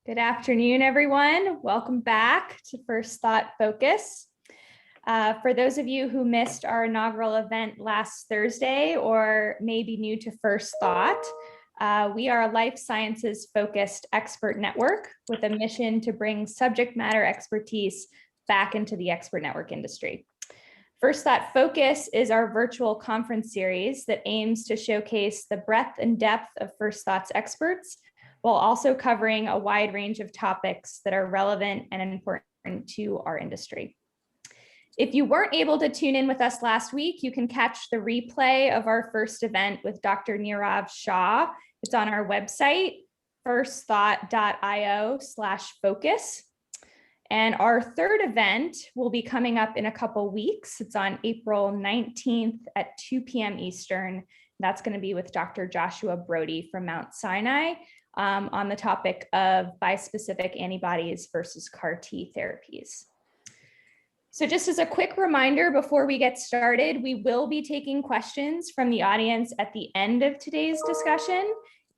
Good afternoon, everyone. Welcome back to FirstThought Focus. For those of you who missed our inaugural event last Thursday or may be new to FirstThought, we are a life sciences focused expert network with a mission to bring subject matter expertise back into the expert network industry. FirstThought Focus is our virtual conference series that aims to showcase the breadth and depth of FirstThought's experts, while also covering a wide range of topics that are relevant and important to our industry. If you weren't able to tune in with us last week, you can catch the replay of our first event with Dr. Nirav Shah. It's on our website, firstthought.io/focus. And our third event will be coming up in a couple weeks. It's on April 19th at 2 p.m. Eastern. That's going to be with Dr. Joshua Brody from Mount Sinai on the topic of bispecific antibodies versus CAR T therapies. So just as a quick reminder before we get started, we will be taking questions from the audience at the end of today's discussion.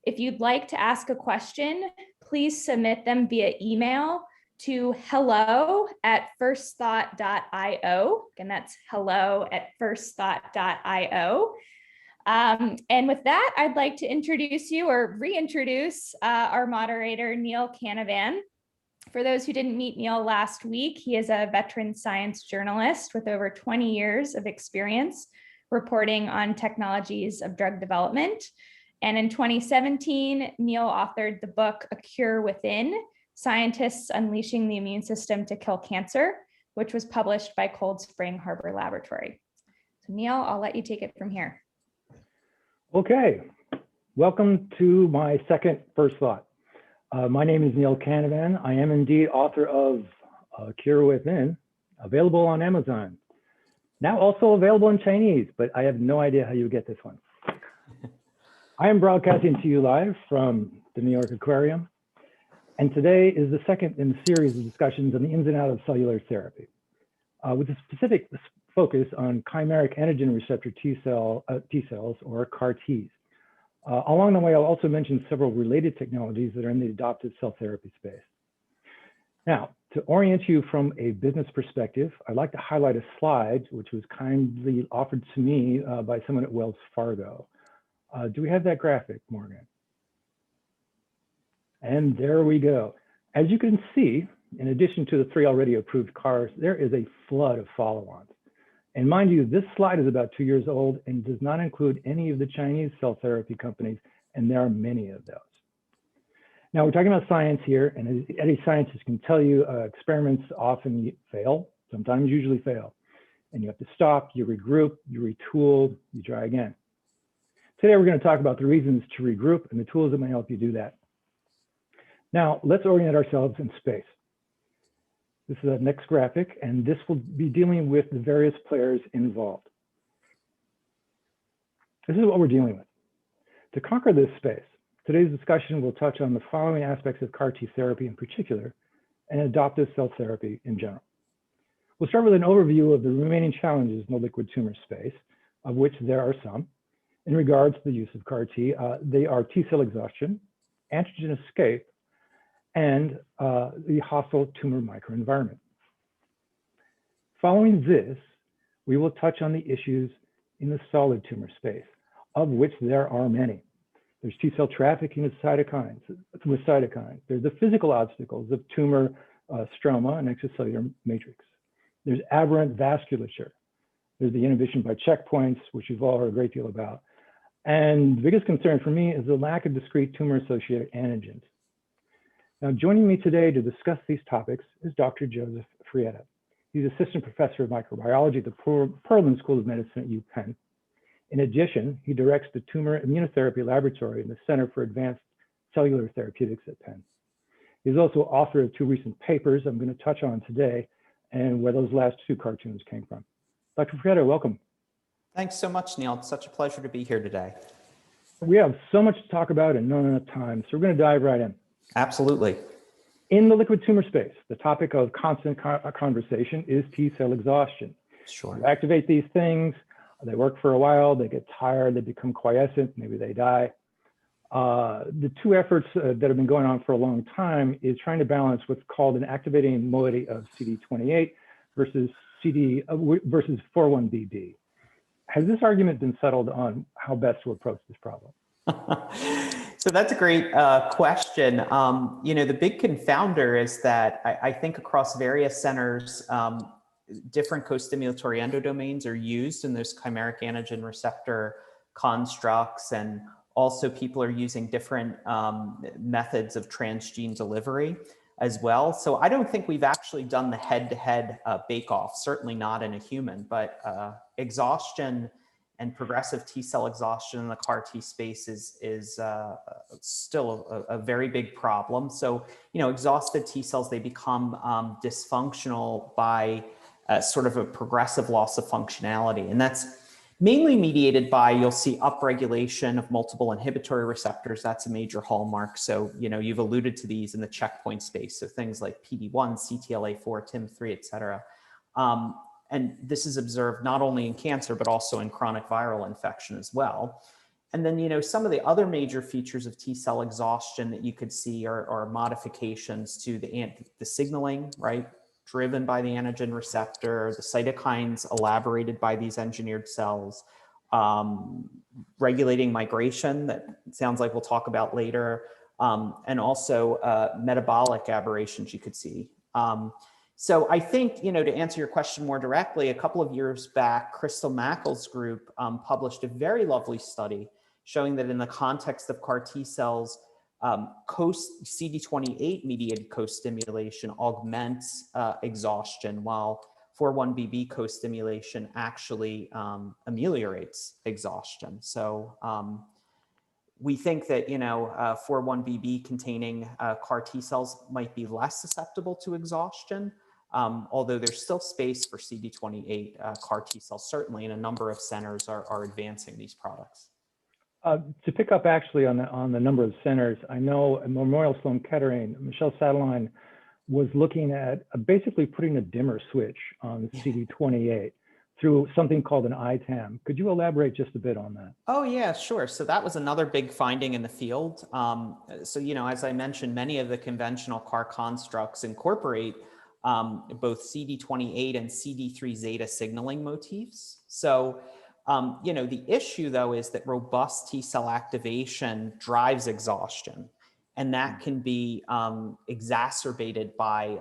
If you'd like to ask a question, please submit them via email to hello@firstthought.io. Again, that's hello@firstthought.io. And with that, I'd like to introduce you or reintroduce our moderator, Neil Canavan. For those who didn't meet Neil last week, he is a veteran science journalist with over 20 years of experience reporting on technologies of drug development. And in 2017, Neil authored the book, A Cure Within, Scientists Unleashing the Immune System to Kill Cancer, which was published by Cold Spring Harbor Laboratory. So Neil, I'll let you take it from here. Okay, welcome to my second First Thought. My name is Neil Canavan. I am indeed author of Cure Within, available on Amazon. Now also available in Chinese, but I have no idea how you get this one. I am broadcasting to you live from the New York Aquarium. And today is the second in the series of discussions on the ins and outs of cellular therapy, with a specific focus on chimeric antigen receptor T cells or CAR Ts. Along the way, I'll also mention several related technologies that are in the adoptive cell therapy space. Now, to orient you from a business perspective, I'd like to highlight a slide which was kindly offered to me by someone at Wells Fargo. Do we have that graphic, Morgen? And there we go. As you can see, in addition to the 3 already approved CARs, there is a flood of follow-ons. And mind you, this slide is about 2 years old and does not include any of the Chinese cell therapy companies, and there are many of those. Now we're talking about science here, and as any scientist can tell you, experiments often fail, sometimes usually fail. And you have to stop, you regroup, you retool, you try again. Today we're going to talk about the reasons to regroup and the tools that may help you do that. Now let's orient ourselves in space. This is the next graphic, and this will be dealing with the various players involved. This is what we're dealing with. To conquer this space, today's discussion will touch on the following aspects of CAR T therapy in particular, and adoptive cell therapy in general. We'll start with an overview of the remaining challenges in the liquid tumor space, of which there are some. In regards to the use of CAR T, they are T cell exhaustion, antigen escape, and the hostile tumor microenvironment. Following this, we will touch on the issues in the solid tumor space, of which there are many. There's T cell trafficking with cytokines. There's the physical obstacles of tumor stroma and extracellular matrix. There's aberrant vasculature. There's the inhibition by checkpoints, which you've all heard a great deal about. And the biggest concern for me is the lack of discrete tumor-associated antigens. Now, joining me today to discuss these topics is Dr. Joseph Fraietta. He's assistant professor of microbiology at the Perelman School of Medicine at UPenn. In addition, he directs the Tumor Immunotherapy Laboratory in the Center for Advanced Cellular Therapeutics at Penn. He's also author of 2 recent papers I'm going to touch on today and where those last 2 cartoons came from. Dr. Fraietta, welcome. Thanks so much, Neil. It's such a pleasure to be here today. We have so much to talk about and not enough time, so we're going to dive right in. Absolutely. In the liquid tumor space, the topic of constant conversation is T cell exhaustion. Sure. You activate these things, they work for a while, they get tired, they become quiescent, maybe they die. The two efforts that have been going on for a long time is trying to balance what's called an activating moiety of CD28 versus versus 4-1BB. Has this argument been settled on how best to approach this problem? So that's a great question. The big confounder is that I think across various centers, different co-stimulatory endodomains are used in those chimeric antigen receptor constructs, and also people are using different methods of transgene delivery as well. So I don't think we've actually done the head-to-head bake-off, certainly not in a human, but exhaustion and progressive T-cell exhaustion in the CAR T space is still a very big problem. So, exhausted T-cells, they become dysfunctional by sort of a progressive loss of functionality. And that's mainly mediated by, you'll see upregulation of multiple inhibitory receptors. That's a major hallmark. So, you've alluded to these in the checkpoint space. So things like PD-1, CTLA-4, TIM-3, et cetera. And this is observed not only in cancer, but also in chronic viral infection as well. And then, some of the other major features of T-cell exhaustion that you could see are modifications to the signaling, right? Driven by the antigen receptor, the cytokines elaborated by these engineered cells, regulating migration, that sounds like we'll talk about later, and also metabolic aberrations you could see. So I think, to answer your question more directly, a couple of years back, Crystal Mackel's group published a very lovely study showing that in the context of CAR T cells, CD28 mediated co-stimulation augments exhaustion, while 4-1BB co-stimulation actually ameliorates exhaustion. So we think that 4-1BB containing CAR T cells might be less susceptible to exhaustion, although there's still space for CD28 CAR T cells. Certainly, in a number of centers are advancing these products. To pick up actually on the number of centers, I know at Memorial Sloan Kettering, Michelle Satterline was looking at basically putting a dimmer switch on CD28 through something called an ITAM. Could you elaborate just a bit on that? Oh yeah, sure. So that was another big finding in the field. So, as I mentioned, many of the conventional CAR constructs incorporate both CD28 and CD3 zeta signaling motifs. So, the issue though is that robust T cell activation drives exhaustion, and that can be exacerbated by,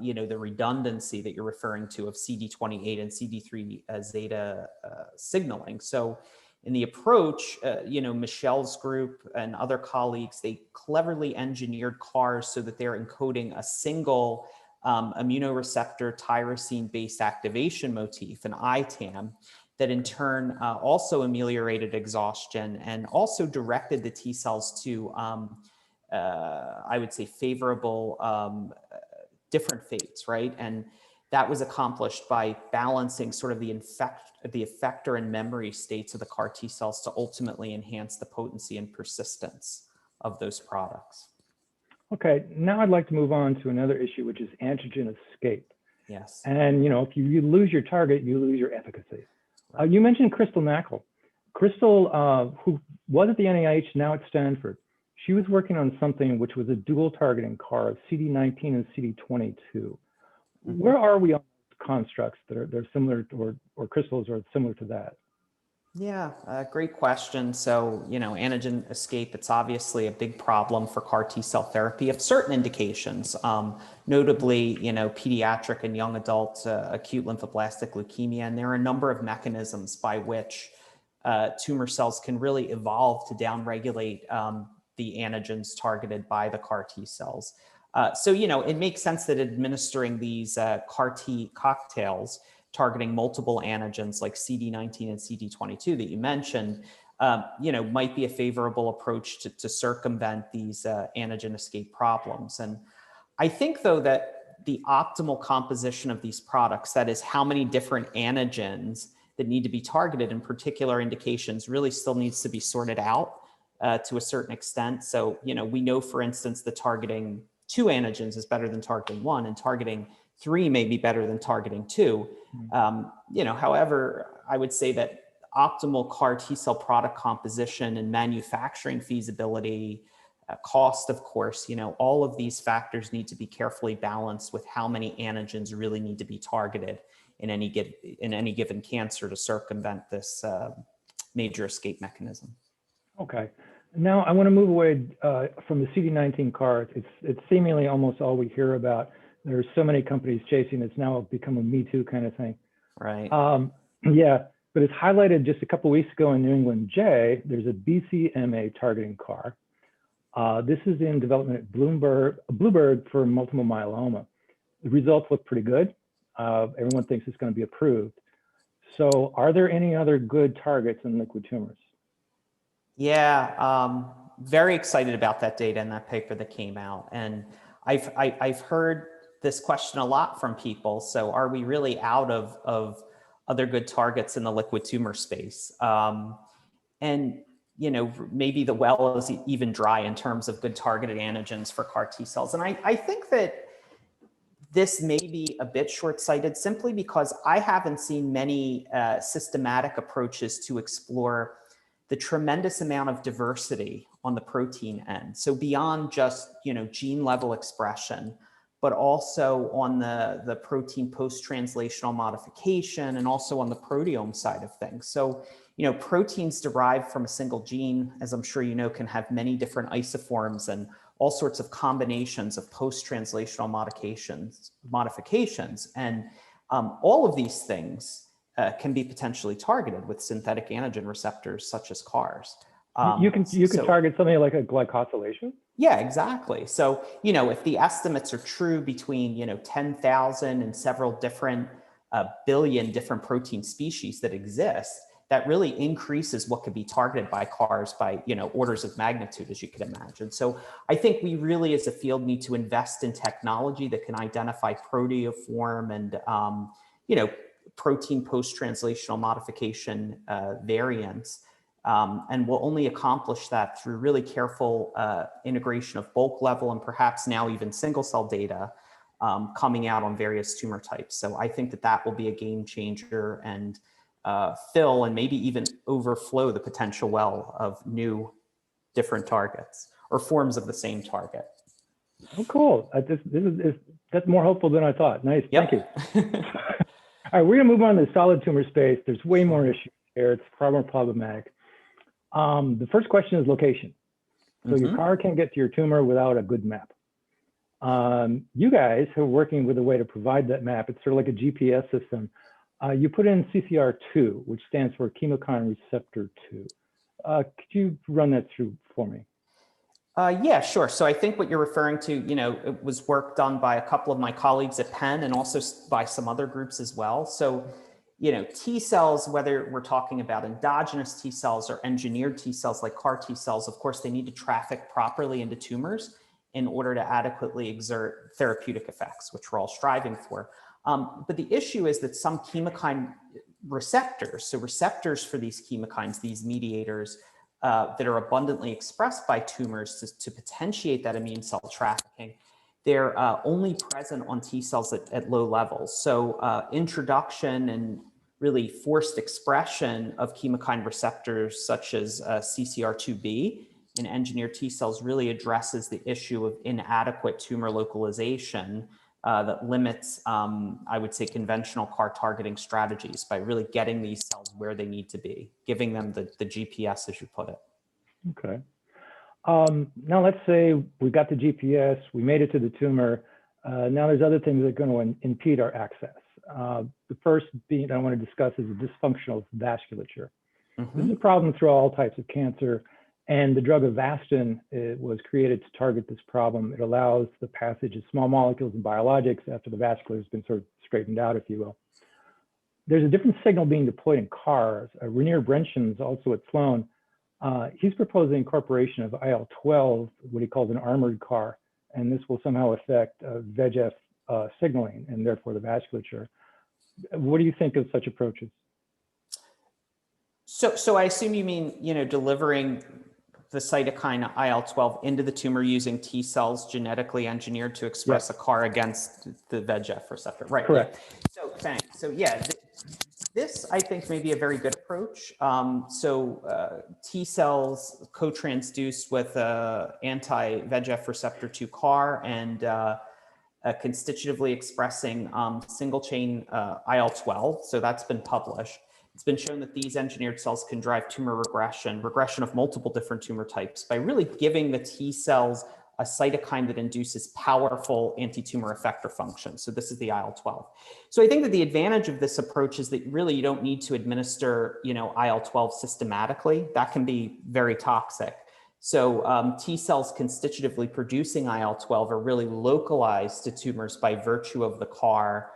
the redundancy that you're referring to of CD28 and CD3 zeta signaling. So in the approach, Michelle's group and other colleagues, they cleverly engineered CARs so that they're encoding a single immunoreceptor tyrosine-based activation motif, an ITAM, that in turn also ameliorated exhaustion and also directed the T cells to, I would say, favorable different fates, right? And that was accomplished by balancing sort of the effector and memory states of the CAR T cells to ultimately enhance the potency and persistence of those products. Okay, now I'd like to move on to another issue, which is antigen escape. Yes. And if you lose your target, you lose your efficacy. Right. You mentioned Crystal Mackel. Crystal, who was at the NIH, now at Stanford, she was working on something which was a dual targeting CAR of CD19 and CD22. Mm-hmm. Where are we on constructs that are similar to, or crystals are similar to that? Yeah, great question. So, antigen escape, it's obviously a big problem for CAR T cell therapy of certain indications, notably, pediatric and young adult acute lymphoblastic leukemia. And there are a number of mechanisms by which tumor cells can really evolve to downregulate the antigens targeted by the CAR T cells. So, it makes sense that administering these CAR T cocktails targeting multiple antigens like CD19 and CD22 that you mentioned, might be a favorable approach to circumvent these antigen escape problems. And I think, though, that the optimal composition of these products, that is how many different antigens that need to be targeted in particular indications, really still needs to be sorted out to a certain extent. So, we know, for instance, that targeting 2 antigens is better than targeting 1, and targeting 3 may be better than targeting 2. However, I would say that optimal CAR T cell product composition and manufacturing feasibility, cost, of course, all of these factors need to be carefully balanced with how many antigens really need to be targeted in any given cancer to circumvent this major escape mechanism. Okay. Now I want to move away from the CD19 CARs. It's seemingly almost all we hear about. There's so many companies chasing. It's now become a Me Too kind of thing. Right. Yeah, but it's highlighted just a couple weeks ago in New England J. There's a BCMA targeting CAR. This is in development at Bluebird for multiple myeloma. The results look pretty good. Everyone thinks it's going to be approved. So are there any other good targets in liquid tumors? Yeah, very excited about that data and that paper that came out. And I've heard this question a lot from people. So are we really out of other good targets in the liquid tumor space? And maybe the well is even dry in terms of good targeted antigens for CAR T cells. And I think that this may be a bit short-sighted simply because I haven't seen many systematic approaches to explore the tremendous amount of diversity on the protein end. So beyond just, gene level expression, but also on the protein post-translational modification and also on the proteome side of things. So, proteins derived from a single gene, as I'm sure you know, can have many different isoforms and all sorts of combinations of post-translational modifications. And all of these things can be potentially targeted with synthetic antigen receptors such as CARs. You can target something like a glycosylation? Yeah, exactly. So, if the estimates are true between, 10,000 and several different billion different protein species that exist, that really increases what could be targeted by CARs by, orders of magnitude, as you can imagine. So I think we really as a field need to invest in technology that can identify proteoform and, protein post-translational modification variants. And we'll only accomplish that through really careful integration of bulk level and perhaps now even single cell data coming out on various tumor types. So I think that will be a game changer and fill and maybe even overflow the potential well of new different targets or forms of the same target. Oh, cool. That's more hopeful than I thought. Nice. Yep. Thank you. All right, we're going to move on to the solid tumor space. There's way more issues here. It's far more problematic. The first question is location. So your CAR can't get to your tumor without a good map. You guys are working with a way to provide that map. It's sort of like a GPS system. You put in CCR2, which stands for chemokine receptor 2. Could you run that through for me? Yeah, sure. So I think what you're referring to, it was work done by a couple of my colleagues at Penn and also by some other groups as well. So, T cells, whether we're talking about endogenous T cells or engineered T cells like CAR T cells, of course, they need to traffic properly into tumors in order to adequately exert therapeutic effects, which we're all striving for. But the issue is that some chemokine receptors, so receptors for these chemokines, these mediators, that are abundantly expressed by tumors to potentiate that immune cell trafficking, they're only present on T cells at low levels. So introduction and really forced expression of chemokine receptors such as CCR2B in engineered T cells really addresses the issue of inadequate tumor localization that limits, I would say, conventional CAR targeting strategies by really getting these cells where they need to be, giving them the GPS, as you put it. Okay. Now let's say we got the GPS, we made it to the tumor. Now there's other things that are going to impede our access. The first being I want to discuss is the dysfunctional vasculature. This is a problem through all types of cancer. And the drug Avastin was created to target this problem. It allows the passage of small molecules and biologics after the vascular has been sort of straightened out, if you will. There's a different signal being deployed in CARs. Rainier Brenschen's also at Sloan. He's proposing incorporation of IL-12, what he calls an armored CAR, and this will somehow affect VEGF signaling and therefore the vasculature. What do you think of such approaches? So I assume you mean, delivering the cytokine IL-12 into the tumor using T cells genetically engineered to express a CAR against the VEGF receptor, right? Correct. So thanks. So yeah, This, I think, may be a very good approach. T cells co-transduced with anti-VEGF receptor 2 CAR and constitutively expressing single chain IL-12. So that's been published. It's been shown that these engineered cells can drive tumor regression of multiple different tumor types by really giving the T cells a cytokine that induces powerful anti-tumor effector function. So this is the IL-12. So I think that the advantage of this approach is that really you don't need to administer, IL-12 systematically. That can be very toxic. So T cells constitutively producing IL-12 are really localized to tumors by virtue of the CAR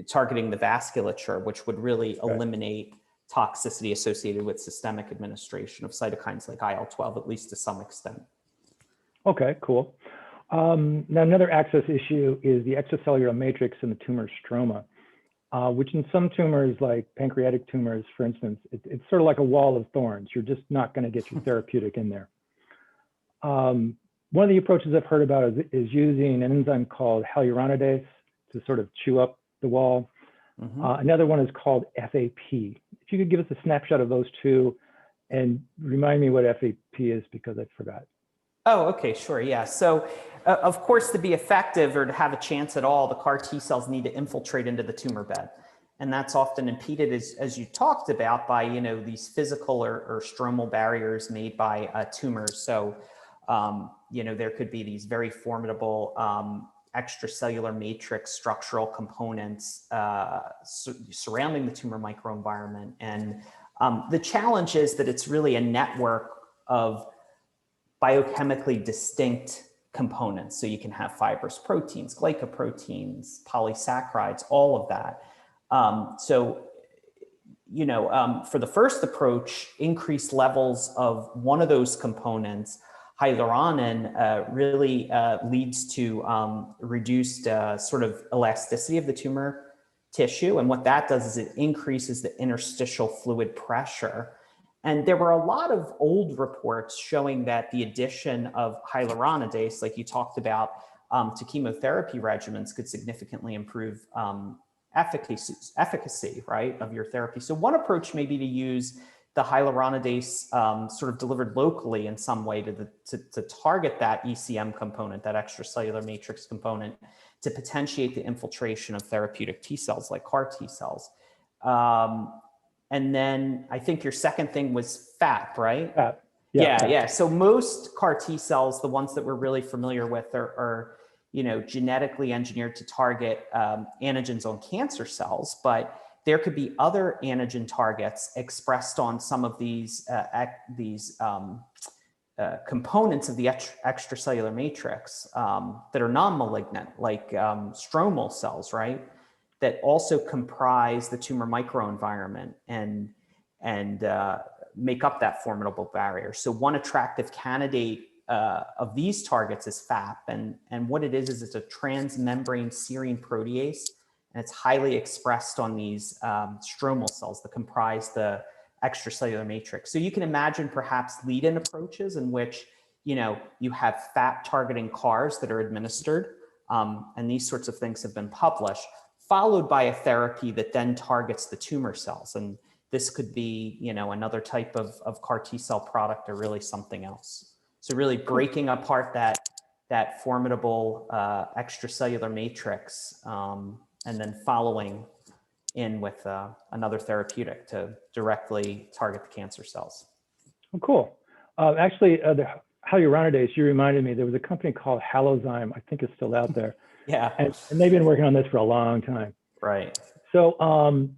targeting the vasculature, which would really eliminate toxicity associated with systemic administration of cytokines like IL-12, at least to some extent. Okay, cool. Now another access issue is the extracellular matrix in the tumor stroma, which in some tumors like pancreatic tumors, for instance, it's sort of like a wall of thorns. You're just not going to get your therapeutic in there. One of the approaches I've heard about is using an enzyme called hyaluronidase to sort of chew up the wall. Another one is called FAP. If you could give us a snapshot of those two and remind me what FAP is, because I forgot. Oh, okay, sure, yeah. So of course, to be effective or to have a chance at all, the CAR T cells need to infiltrate into the tumor bed. And that's often impeded, as you talked about, by these physical or stromal barriers made by tumors. So there could be these very formidable extracellular matrix structural components surrounding the tumor microenvironment. And the challenge is that it's really a network of biochemically distinct components. So you can have fibrous proteins, glycoproteins, polysaccharides, all of that. For the first approach, increased levels of one of those components, hyaluronin, really leads to reduced sort of elasticity of the tumor tissue. And what that does is it increases the interstitial fluid pressure. And there were a lot of old reports showing that the addition of hyaluronidase, like you talked about, to chemotherapy regimens could significantly improve efficacy, right, of your therapy. So one approach may be to use the hyaluronidase sort of delivered locally in some way to target that ECM component, that extracellular matrix component, to potentiate the infiltration of therapeutic T cells like CAR T cells. And then I think your second thing was FAP, right? FAP. Yeah. So most CAR T cells, the ones that we're really familiar with, are genetically engineered to target antigens on cancer cells, but there could be other antigen targets expressed on some of these components of the extracellular matrix that are non-malignant, like stromal cells, right? That also comprise the tumor microenvironment and make up that formidable barrier. So one attractive candidate of these targets is FAP, and what it is it's a transmembrane serine protease, and it's highly expressed on these stromal cells that comprise the extracellular matrix. So you can imagine perhaps lead-in approaches in which you have FAP targeting CARs that are administered, and these sorts of things have been published, followed by a therapy that then targets the tumor cells. And this could be, another type of CAR T cell product or really something else. So really breaking apart that formidable extracellular matrix and then following in with another therapeutic to directly target the cancer cells. Oh, cool. Actually, the hyaluronidase, you reminded me, there was a company called Halozyme, I think it's still out there. Yeah. And they've been working on this for a long time. Right. So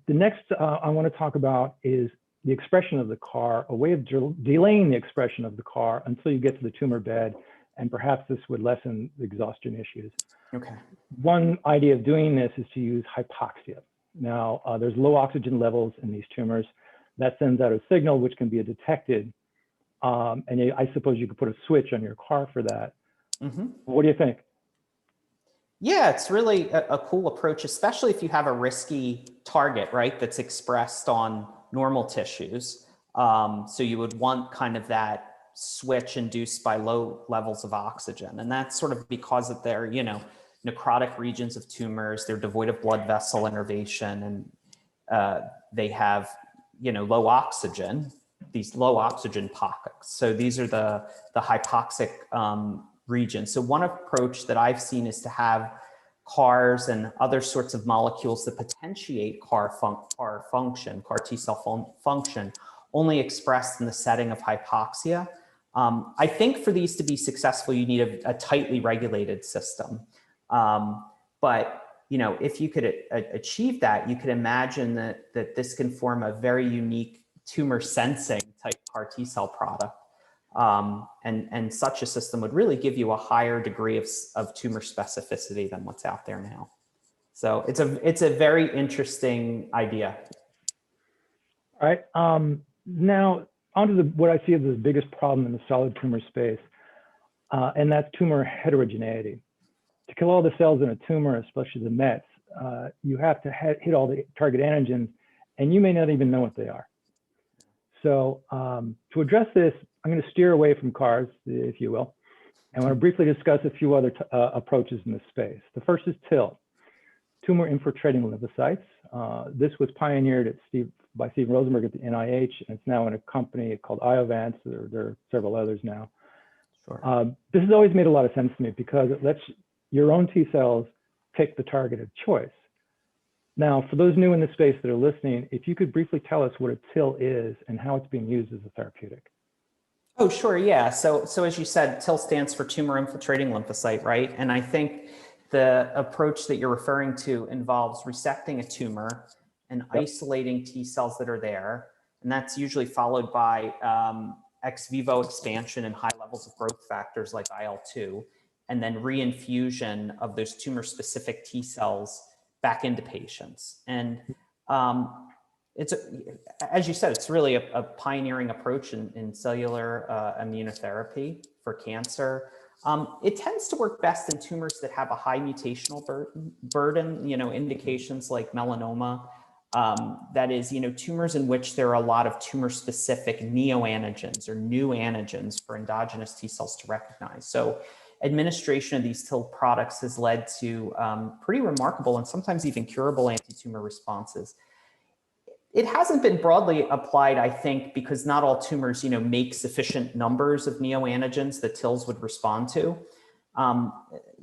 the next I want to talk about is the expression of the CAR, a way of delaying the expression of the CAR until you get to the tumor bed, and perhaps this would lessen the exhaustion issues. Okay. One idea of doing this is to use hypoxia. Now, there's low oxygen levels in these tumors. That sends out a signal which can be detected. And I suppose you could put a switch on your CAR for that. Mm-hmm. What do you think? Yeah, it's really a cool approach, especially if you have a risky target, right, that's expressed on normal tissues. So you would want kind of that switch induced by low levels of oxygen. And that's sort of because of their, necrotic regions of tumors, they're devoid of blood vessel innervation. they have, low oxygen, these low oxygen pockets. So these are the hypoxic regions. So one approach that I've seen is to have CARs and other sorts of molecules that potentiate CAR T cell function, only expressed in the setting of hypoxia. I think for these to be successful, you need a tightly regulated system. But if you could achieve that, you could imagine that this can form a very unique tumor sensing type CAR T cell product. And such a system would really give you a higher degree of tumor specificity than what's out there now. So it's a very interesting idea. All right. Now onto what I see as the biggest problem in the solid tumor space, and that's tumor heterogeneity. To kill all the cells in a tumor, especially the Mets, you have to hit all the target antigens, and you may not even know what they are. So to address this, I'm going to steer away from CARs, if you will. And I want to briefly discuss a few other approaches in this space. The first is TIL, tumor infiltrating lymphocytes. This was pioneered by Steve Rosenberg at the NIH, and it's now in a company called Iovance. There are several others now. Sure. This has always made a lot of sense to me because it lets your own T cells pick the target of choice. Now, for those new in the space that are listening, if you could briefly tell us what a TIL is and how it's being used as a therapeutic. Oh, sure, yeah. So as you said, TIL stands for tumor infiltrating lymphocyte, right? And I think the approach that you're referring to involves resecting a tumor and isolating T cells that are there. And that's usually followed by ex vivo expansion and high levels of growth factors like IL-2, and then reinfusion of those tumor-specific T cells back into patients. And as you said, it's really a pioneering approach in cellular immunotherapy for cancer. It tends to work best in tumors that have a high mutational burden, indications like melanoma. That is, tumors in which there are a lot of tumor-specific neoantigens or new antigens for endogenous T cells to recognize. So administration of these TIL products has led to pretty remarkable and sometimes even curable anti-tumor responses. It hasn't been broadly applied, I think, because not all tumors, make sufficient numbers of neoantigens that TILs would respond to.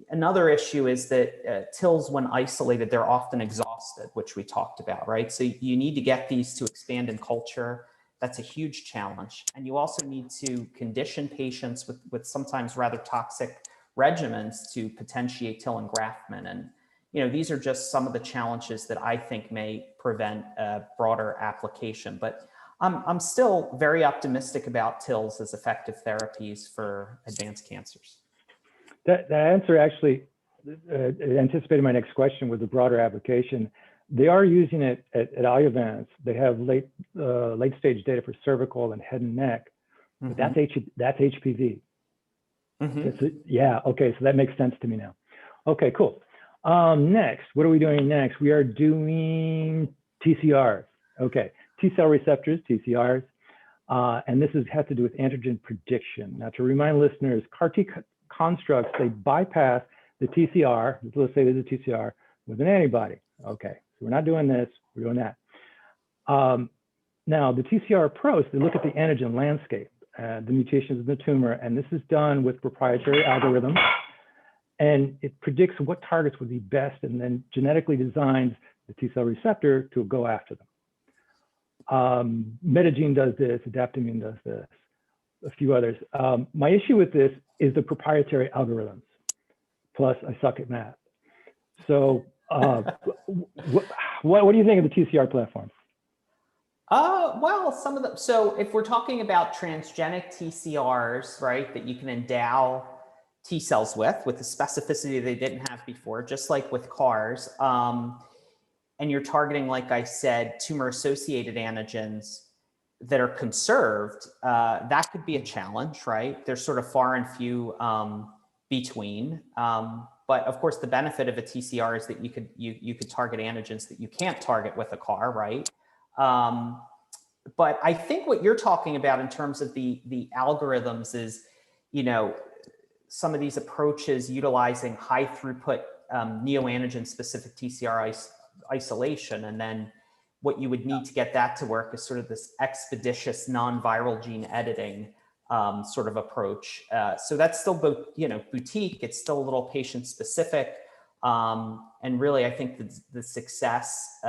Another issue is that TILs, when isolated, they're often exhausted, which we talked about, right? So you need to get these to expand in culture. That's a huge challenge. And you also need to condition patients with sometimes rather toxic regimens to potentiate TIL engraftment. And these are just some of the challenges that I think may prevent a broader application. But I'm still very optimistic about TILs as effective therapies for advanced cancers. That answer actually anticipated my next question with the broader application. They are using it at Iovance. They have late stage data for cervical and head and neck, but that's HPV. Yeah, okay, so that makes sense to me now. Okay, cool. Next, what are we doing next? We are doing TCRs. Okay, T cell receptors, TCRs, and this has to do with antigen prediction. Now, to remind listeners, CAR T constructs, they bypass the TCR, let's say there's a TCR with an antibody. Okay, so we're not doing this, we're doing that. Now, the TCR approach, they look at the antigen landscape, the mutations in the tumor, and this is done with proprietary algorithms. And it predicts what targets would be best and then genetically designs the T cell receptor to go after them. Metagene does this, Adaptimmune does this, a few others. My issue with this is the proprietary algorithms. Plus, I suck at math. So what do you think of the TCR platform? Well, some of them. So if we're talking about transgenic TCRs, right, that you can endow T cells with the specificity they didn't have before, just like with CARs, and you're targeting, like I said, tumor-associated antigens that are conserved, that could be a challenge, right? They're sort of far and few between. But of course, the benefit of a TCR is that you could target antigens that you can't target with a CAR, right? But I think what you're talking about in terms of the algorithms is, some of these approaches utilizing high throughput neoantigen specific TCR isolation, and then what you would need to get that to work is sort of this expeditious non-viral gene editing sort of approach. So that's still both, boutique, it's still a little patient specific. And really, I think the success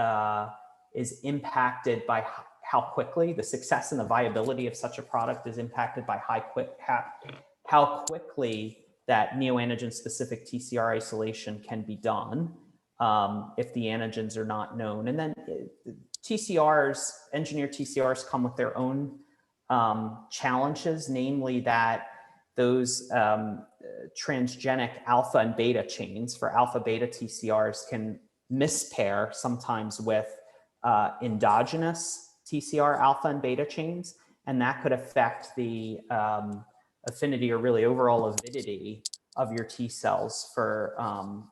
is impacted by how quickly, the success and the viability of such a product is impacted by how quickly that neoantigen specific TCR isolation can be done if the antigens are not known. And then TCRs, engineered TCRs come with their own challenges, namely that those transgenic alpha and beta chains for alpha beta TCRs can mispair sometimes with endogenous TCR alpha and beta chains, and that could affect the affinity or really overall avidity of your T cells for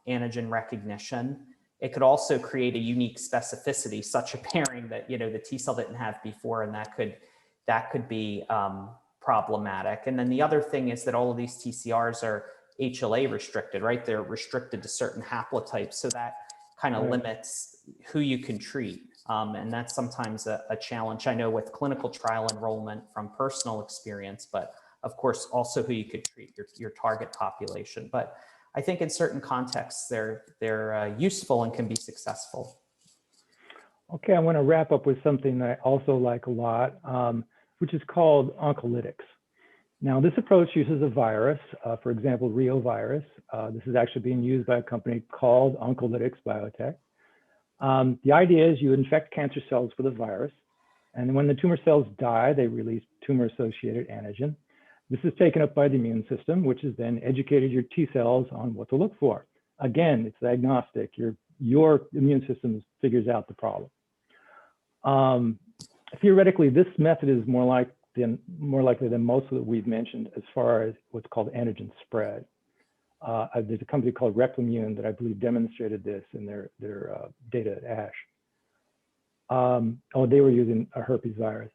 antigen recognition. It could also create a unique specificity, such a pairing that the T cell didn't have before, and that could be problematic. And then the other thing is that all of these TCRs are HLA restricted, right? They're restricted to certain haplotypes, so that kind of limits who you can treat. And that's sometimes a challenge, I know, with clinical trial enrollment from personal experience, but of course also who you could treat, your target population. But I think in certain contexts, they're useful and can be successful. Okay, I want to wrap up with something that I also like a lot, which is called oncolytics. Now, this approach uses a virus, for example, reovirus. This is actually being used by a company called Oncolytics Biotech. The idea is you infect cancer cells with a virus, and when the tumor cells die, they release tumor-associated antigen. This is taken up by the immune system, which has then educated your T cells on what to look for. Again, it's agnostic. Your immune system figures out the problem. Theoretically, this method is more likely than most that we've mentioned as far as what's called antigen spread. There's a company called Replimune that I believe demonstrated this in their data at ASH. They were using a herpes virus.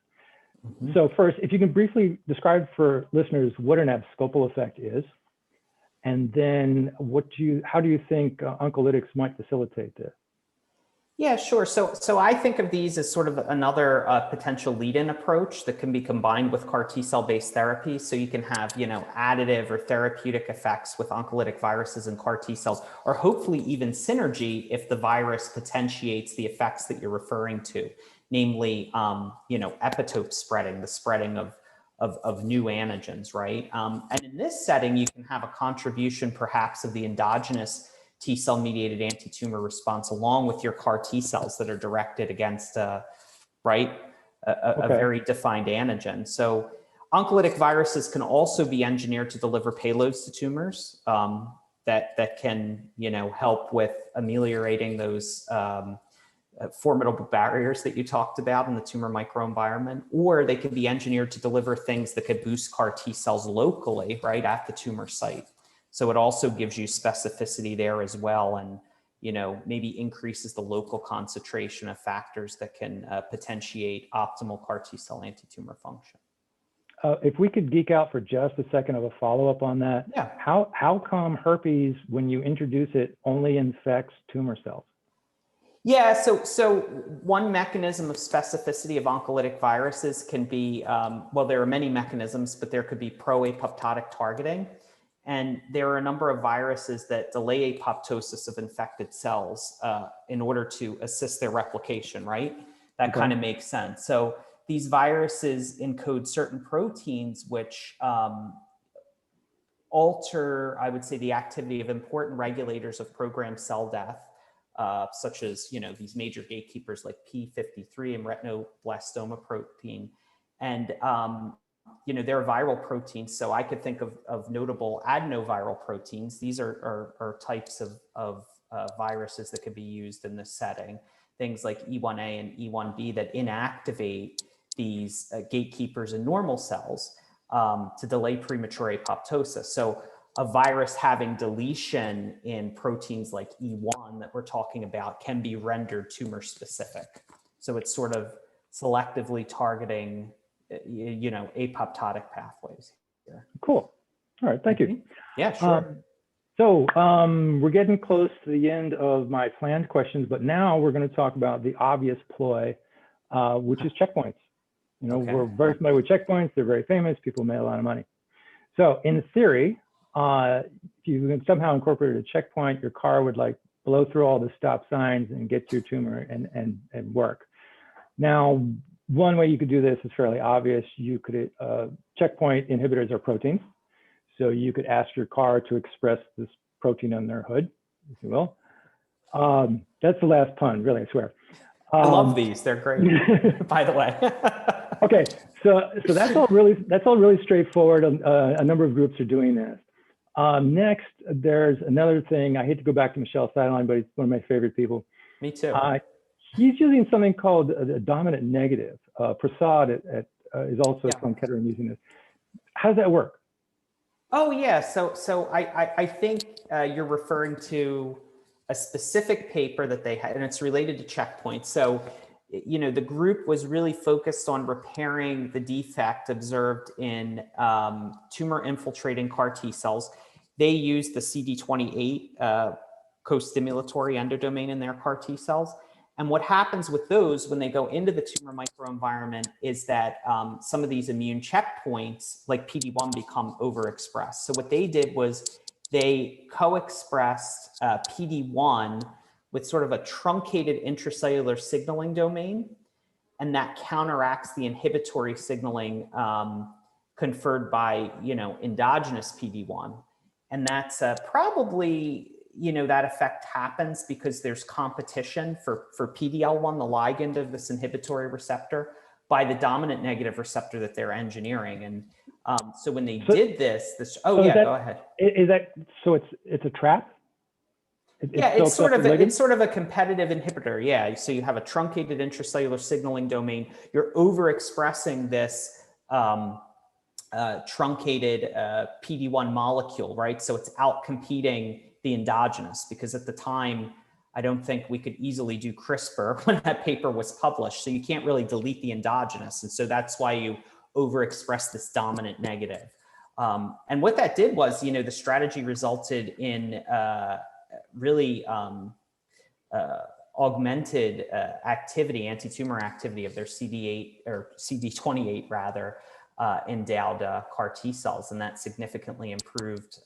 Mm-hmm. So first, if you can briefly describe for listeners what an abscopal effect is, and then how do you think oncolytics might facilitate this? Yeah, sure. So I think of these as sort of another potential lead-in approach that can be combined with CAR T-cell based therapies. So you can have, additive or therapeutic effects with oncolytic viruses and CAR T-cells, or hopefully even synergy if the virus potentiates the effects that you're referring to, namely, epitope spreading, the spreading of new antigens, right? And in this setting, you can have a contribution perhaps of the endogenous T-cell mediated anti-tumor response along with your CAR T-cells that are directed against, a very defined antigen. So oncolytic viruses can also be engineered to deliver payloads to tumors that can, help with ameliorating those formidable barriers that you talked about in the tumor microenvironment, or they can be engineered to deliver things that could boost CAR T-cells locally, right at the tumor site. So it also gives you specificity there as well, and maybe increases the local concentration of factors that can potentiate optimal CAR T-cell anti-tumor function. If we could geek out for just a second of a follow-up on that, yeah. How come herpes, when you introduce it, only infects tumor cells? Yeah, so one mechanism of specificity of oncolytic viruses can be, there are many mechanisms, but there could be pro-apoptotic targeting. And there are a number of viruses that delay apoptosis of infected cells in order to assist their replication, right? That kind of makes sense. So these viruses encode certain proteins which alter, I would say, the activity of important regulators of programmed cell death, such as, these major gatekeepers like P53 and retinoblastoma protein. And they're viral proteins, so I could think of notable adenoviral proteins. These are types of viruses that could be used in this setting. Things like E1A and E1B that inactivate these gatekeepers in normal cells to delay premature apoptosis. So a virus having deletion in proteins like E1 that we're talking about can be rendered tumor specific. So it's sort of selectively targeting apoptotic pathways here. Cool. All right, thank you. Yeah, sure. So we're getting close to the end of my planned questions, but now we're going to talk about the obvious ploy, which is checkpoints. You know, Okay. we're very familiar with checkpoints. They're very famous. People made a lot of money. So in theory, if you can somehow incorporate a checkpoint, your car would like blow through all the stop signs and get to your tumor and work. Now, one way you could do this is fairly obvious. You could, checkpoint inhibitors are proteins. So you could ask your car to express this protein on their hood, if you will. That's the last pun, really, I swear. I love these. They're great, by the way. Okay, so that's all really straightforward. A number of groups are doing this. Next, there's another thing. I hate to go back to Michel Sideline, but he's one of my favorite people. Me too. He's using something called a dominant negative. Prasad is also from Kettering using this. How does that work? Oh yeah, so I think you're referring to a specific paper that they had, and it's related to checkpoints. So, you know, the group was really focused on repairing the defect observed in tumor infiltrating CAR T cells. They used the CD28 co-stimulatory endodomain in their CAR T cells. And what happens with those when they go into the tumor microenvironment is that some of these immune checkpoints like PD-1 become overexpressed. So what they did was they co-expressed PD-1 with sort of a truncated intracellular signaling domain, and that counteracts the inhibitory signaling conferred by, you know, endogenous PD-1. And that's probably, you know, that effect happens because there's competition for PD-L1, the ligand of this inhibitory receptor, by the dominant negative receptor that they're engineering. And so when they did this, go ahead. Is that, so it's a trap? It's sort of a competitive inhibitor. Yeah, so you have a truncated intracellular signaling domain. You're overexpressing this truncated PD-1 molecule, right? So it's out competing the endogenous, because at the time, I don't think we could easily do CRISPR when that paper was published. So you can't really delete the endogenous. And so that's why you overexpress this dominant negative. And what that did was, you know, the strategy resulted in really augmented activity, anti-tumor activity of their CD8 or CD28 rather, endowed CAR T cells. And that significantly improved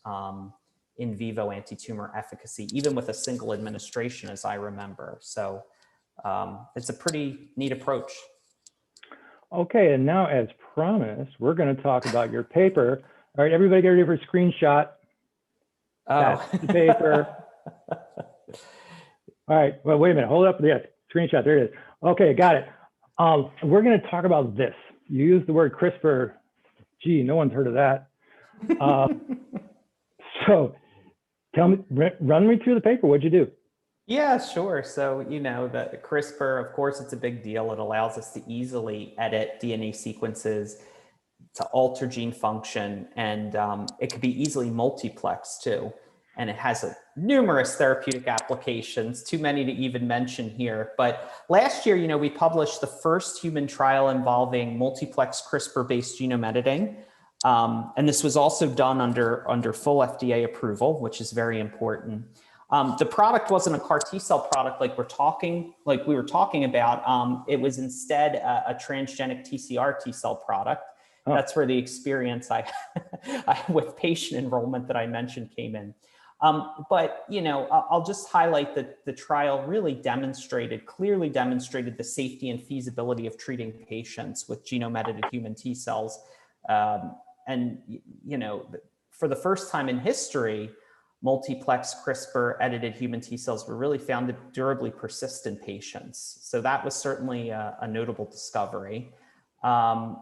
in vivo anti-tumor efficacy, even with a single administration, as I remember. So it's a pretty neat approach. Okay, and now as promised, we're going to talk about your paper. All right, everybody get ready for a screenshot. Oh. That's the paper. All right, well, wait a minute, hold up. Yeah, screenshot, there it is. Okay, got it. We're going to talk about this. You used the word CRISPR. Gee, no one's heard of that. So tell me, run me through the paper. What'd you do? Yeah, sure. So, you know, the CRISPR, of course, it's a big deal. It allows us to easily edit DNA sequences, to alter gene function, and it could be easily multiplexed too. And it has numerous therapeutic applications, too many to even mention here. But last year, you know, we published the first human trial involving multiplex CRISPR-based genome editing. And this was also done under full FDA approval, which is very important. The product wasn't a CAR T cell product like we were talking about. It was instead a transgenic TCR T cell product. Oh. That's where the experience I with patient enrollment that I mentioned came in. But, you know, I'll just highlight that the trial really clearly demonstrated the safety and feasibility of treating patients with genome-edited human T cells. And, you know, for the first time in history, multiplex CRISPR-edited human T cells were really found to durably persist in patients. So that was certainly a notable discovery. And,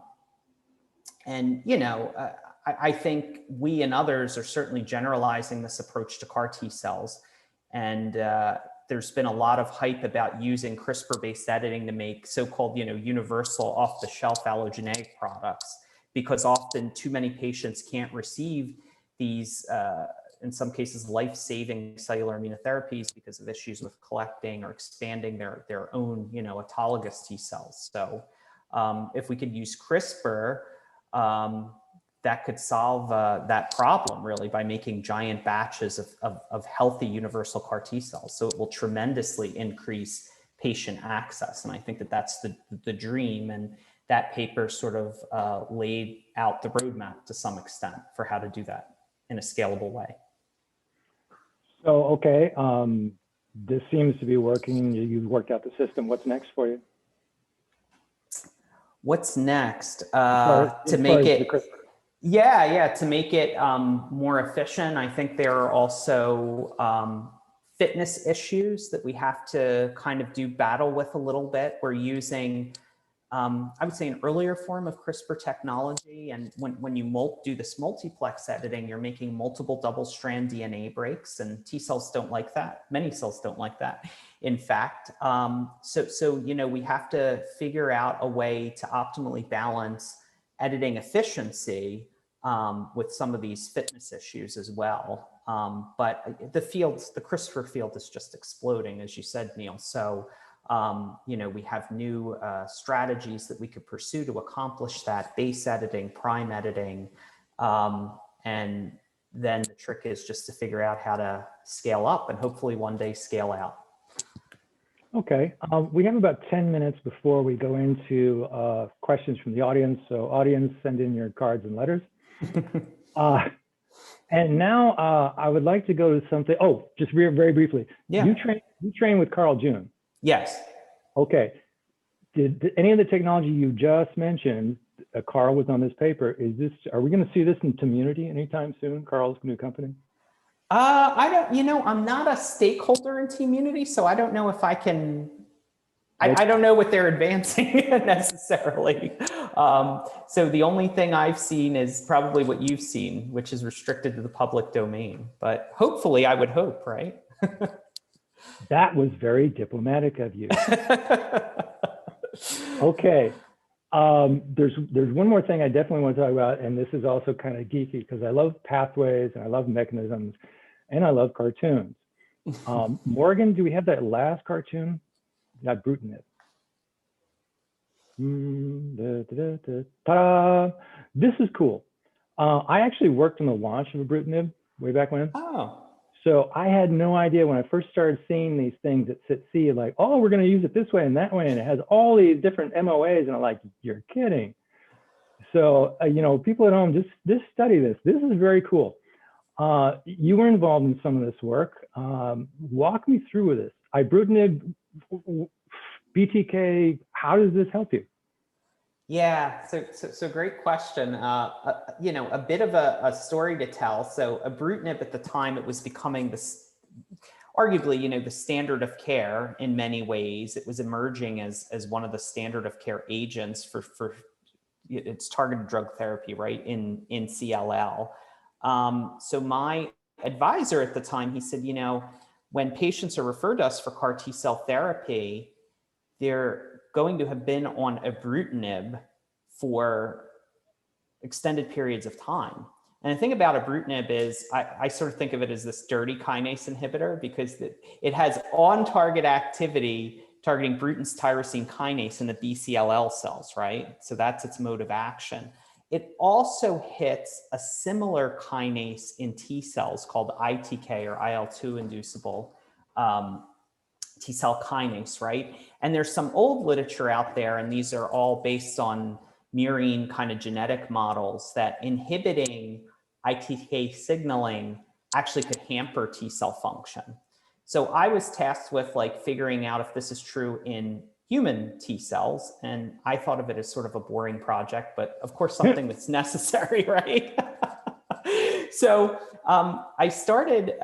you know, I think we and others are certainly generalizing this approach to CAR T cells. And there's been a lot of hype about using CRISPR-based editing to make so-called, you know, universal off-the-shelf allogeneic products, because often too many patients can't receive these, in some cases, life-saving cellular immunotherapies because of issues with collecting or expanding their own, you know, autologous T cells. So if we could use CRISPR, that could solve that problem really by making giant batches of healthy universal CAR T cells. So it will tremendously increase patient access. And I think that that's the dream. And that paper sort of laid out the roadmap to some extent for how to do that in a scalable way. So, okay, this seems to be working. You've worked out the system. What's next for you? What's next? To make it, to make it more efficient. I think there are also fitness issues that we have to kind of do battle with a little bit. We're using, I would say, an earlier form of CRISPR technology. And when you do this multiplex editing, you're making multiple double-strand DNA breaks, and T cells don't like that. Many cells don't like that, in fact. So we have to figure out a way to optimally balance editing efficiency with some of these fitness issues as well. But the CRISPR field is just exploding, as you said, Neil. So we have new strategies that we could pursue to accomplish that: base editing, prime editing, and then the trick is just to figure out how to scale up and hopefully one day scale out. Okay, we have about 10 minutes before we go into questions from the audience. So audience, send in your cards and letters. And now I would like to go to something. Oh, just very briefly. Yeah. You train with Carl June. Yes. Okay. Did any of the technology you just mentioned, Carl was on this paper, are we going to see this in Community anytime soon, Carl's new company? I don't, I'm not a stakeholder in Community, so I don't know if I can, I don't know what they're advancing necessarily. So the only thing I've seen is probably what you've seen, which is restricted to the public domain, but hopefully I would hope, right? That was very diplomatic of you. Okay. There's one more thing I definitely want to talk about, and this is also kind of geeky because I love pathways and I love mechanisms and I love cartoons. Morgen, do we have that last cartoon? Not Brutinib. Ta-da! This is cool. I actually worked on the launch of a Brutinib way back when. Oh. So I had no idea when I first started seeing these things at SITC, like, oh, we're going to use it this way and that way, and it has all these different MOAs, and I'm like, you're kidding. So people at home, just study this. This is very cool. You were involved in some of this work. Walk me through with this. Ibrutinib, BTK, how does this help you? Yeah, so great question. A bit of a story to tell. So ibrutinib at the time, it was becoming arguably, the standard of care in many ways. It was emerging as one of the standard of care agents for its targeted drug therapy, right, in CLL. So my advisor at the time, he said, when patients are referred to us for CAR T cell therapy, they're going to have been on ibrutinib for extended periods of time. And the thing about ibrutinib is I sort of think of it as this dirty kinase inhibitor because it has on-target activity targeting Bruton's tyrosine kinase in the BCLL cells, right? So that's its mode of action. It also hits a similar kinase in T cells called ITK or IL-2 inducible T cell kinase, right? And there's some old literature out there, and these are all based on murine kind of genetic models that inhibiting ITK signaling actually could hamper T cell function. So I was tasked with figuring out if this is true in human T cells, and I thought of it as sort of a boring project, but of course something that's necessary, right? So I started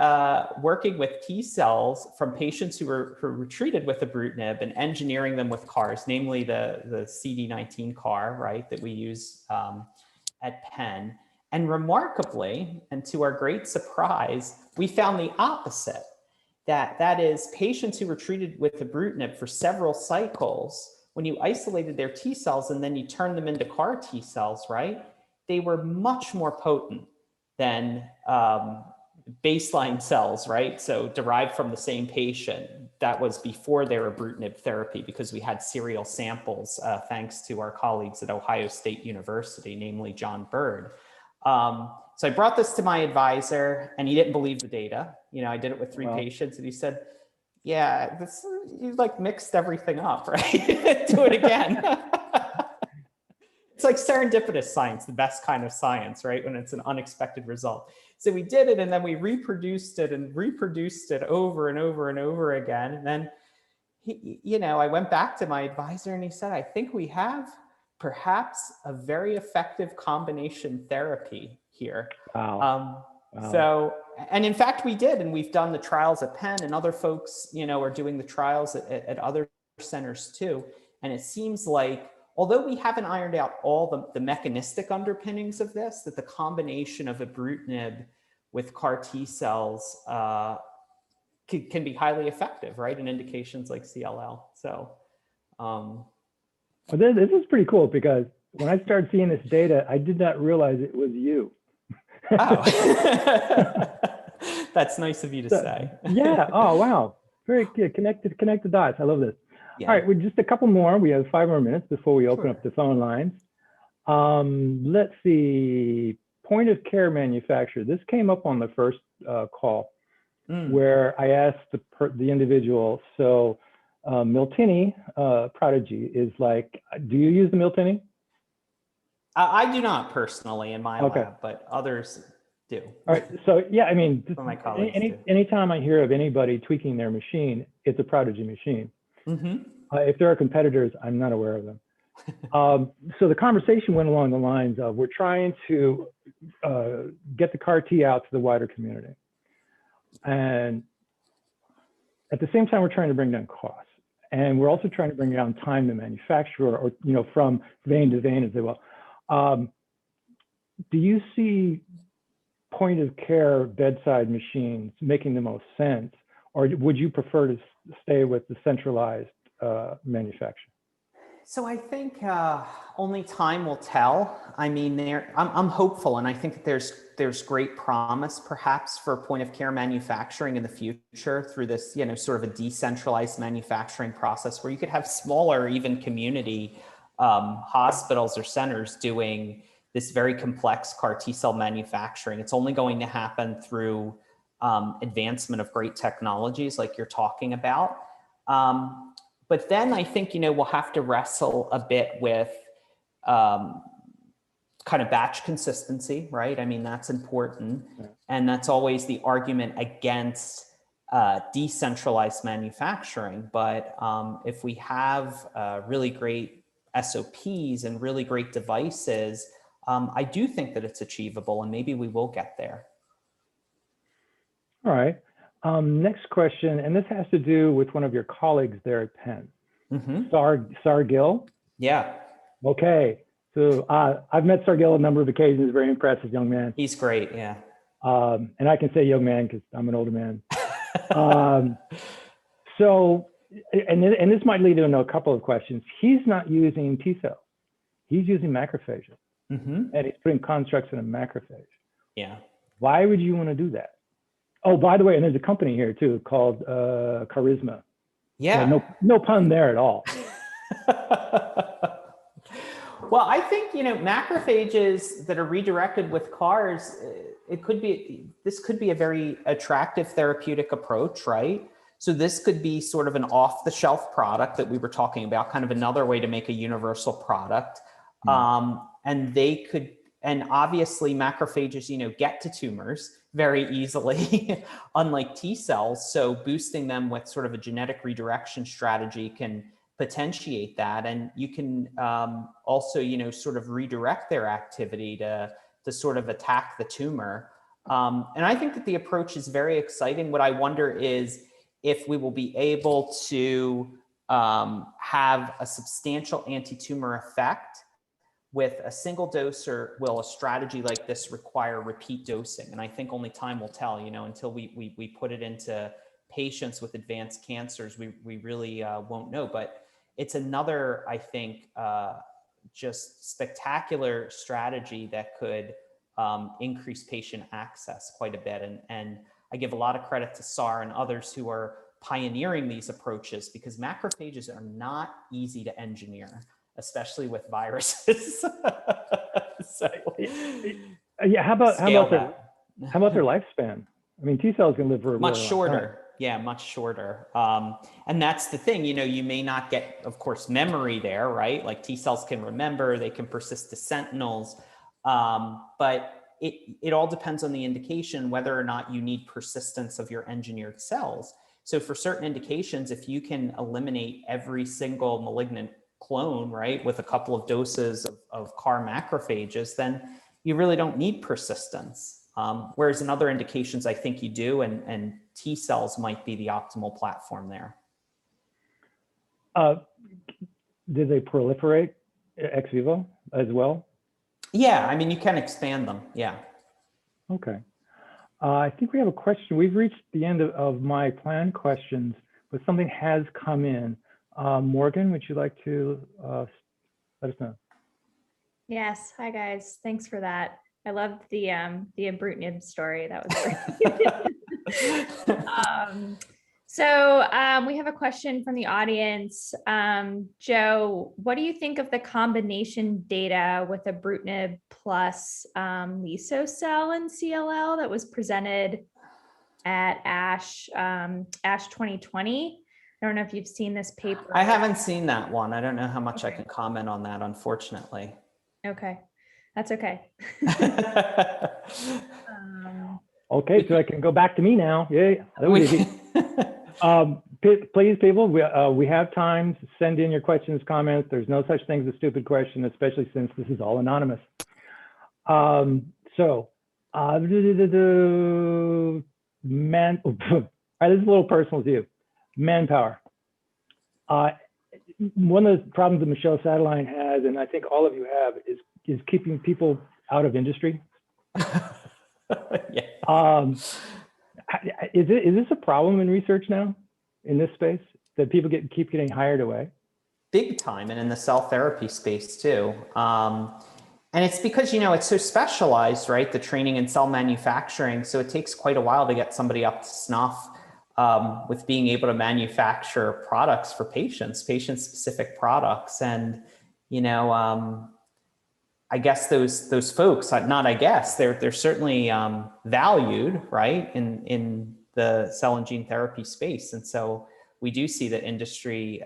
working with T cells from patients who were treated with ibrutinib and engineering them with CARs, namely the CD19 CAR, right, that we use at Penn. And remarkably, and to our great surprise, we found the opposite. That is, patients who were treated with ibrutinib for several cycles, when you isolated their T cells and then you turned them into CAR T cells, right, they were much more potent than baseline cells, right? So derived from the same patient. That was before their ibrutinib therapy because we had serial samples thanks to our colleagues at Ohio State University, namely John Bird. So I brought this to my advisor and he didn't believe the data. I did it with 3 Wow. patients and he said, yeah, you like mixed everything up, right? Do it again. It's like serendipitous science, the best kind of science, right? When it's an unexpected result. So we did it and then we reproduced it over and over and over again. And then, I went back to my advisor and he said, I think we have perhaps a very effective combination therapy here. Wow. So, and in fact, we did, and we've done the trials at Penn and other folks, are doing the trials at other centers too. And it seems like, although we haven't ironed out all the mechanistic underpinnings of this, that the combination of ibrutinib with CAR T cells can be highly effective, right? In indications like CLL. So, Well, this is pretty cool because when I started seeing this data, I did not realize it was you. Oh, that's nice of you to say. Yeah. Oh, wow. Very good. Connect the dots. I love this. Yeah. All right. We're just a couple more. We have 5 more minutes before we open Sure. up the phone lines. Let's see. Point of care manufacturer. This came up on the first call where I asked the individual, so Miltini Prodigy is like, do you use the Miltini? I do not personally in my lab, but others do. All right. So yeah, I mean, My colleagues do. anytime I hear of anybody tweaking their machine, it's a Prodigy machine. If there are competitors, I'm not aware of them. So the conversation went along the lines of, we're trying to get the CAR T out to the wider community. And at the same time, we're trying to bring down costs. And we're also trying to bring down time to manufacture, or from vein to vein, as they will. Do you see point of care bedside machines making the most sense, or would you prefer to stay with the centralized manufacturing? So I think only time will tell. I mean, I'm hopeful, and I think that there's great promise, perhaps, for point of care manufacturing in the future through this, sort of a decentralized manufacturing process where you could have smaller, even community hospitals or centers doing this very complex CAR T cell manufacturing. It's only going to happen through advancement of great technologies like you're talking about. But then I think, we'll have to wrestle a bit with kind of batch consistency, right? I mean, that's important. And that's always the argument against decentralized manufacturing. But if we have really great SOPs and really great devices, I do think that it's achievable, and maybe we will get there. All right. Next question, and this has to do with one of your colleagues there at Penn, Sargil. Yeah. Okay. So I've met Sargil a number of occasions. Very impressive young man. He's great. Yeah. And I can say young man because I'm an older man. So, and this might lead into a couple of questions. He's not using T cells. He's using macrophages. And he's putting constructs in a macrophage. Yeah. Why would you want to do that? Oh, by the way, and there's a company here too called Charisma. Yeah. No pun there at all. Well, I think, macrophages that are redirected with CARs, this could be a very attractive therapeutic approach, right? So this could be sort of an off-the-shelf product that we were talking about, kind of another way to make a universal product. And obviously macrophages, get to tumors very easily, unlike T cells. So boosting them with sort of a genetic redirection strategy can potentiate that. And you can also, sort of redirect their activity to sort of attack the tumor. And I think that the approach is very exciting. What I wonder is if we will be able to have a substantial anti-tumor effect with a single dose, or will a strategy like this require repeat dosing? And I think only time will tell, until we put it into patients with advanced cancers, we really won't know. But it's another, I think, just spectacular strategy that could increase patient access quite a bit. And I give a lot of credit to SAR and others who are pioneering these approaches, because macrophages are not easy to engineer, especially with viruses. So. Yeah, how about scale their lifespan? I mean, T cells can live for a much really long time. shorter. Yeah, much shorter. And that's the thing, you may not get, of course, memory there, right? Like T cells can remember, they can persist as sentinels, but it all depends on the indication, whether or not you need persistence of your engineered cells. So for certain indications, if you can eliminate every single malignant clone, right, with a couple of doses of CAR macrophages, then you really don't need persistence. Whereas in other indications, I think you do, and T cells might be the optimal platform there. Did they proliferate ex vivo as well? Yeah, I mean, you can expand them, yeah. Okay. I think we have a question. We've reached the end of my planned questions, but something has come in. Morgan, would you like to let us know? Yes. Hi guys. Thanks for that. I loved the ibrutinib story. That was great. So we have a question from the audience. Joe, what do you think of the combination data with ibrutinib plus liso-cel and CLL that was presented at ASH 2020? I don't know if you've seen this paper. I haven't seen that one. I don't know how much I can comment on that, unfortunately. Okay, that's okay. Okay, so I can go back to me now. Yay, that was easy. Please, people, we have time to send in your questions, comments. There's no such thing as a stupid question, especially since this is all anonymous. Man, all right, this is a little personal to you. Manpower. One of the problems that Michelle Satterline has, and I think all of you have, is keeping people out of industry. Yeah. Is this a problem in research now, in this space, that people keep getting hired away? Big time, and in the cell therapy space too. And it's because, it's so specialized, right? The training in cell manufacturing. So it takes quite a while to get somebody up to snuff with being able to manufacture products for patients, patient-specific products. And, I guess those folks, not I guess, they're certainly valued, right, in the cell and gene therapy space. And so we do see that industry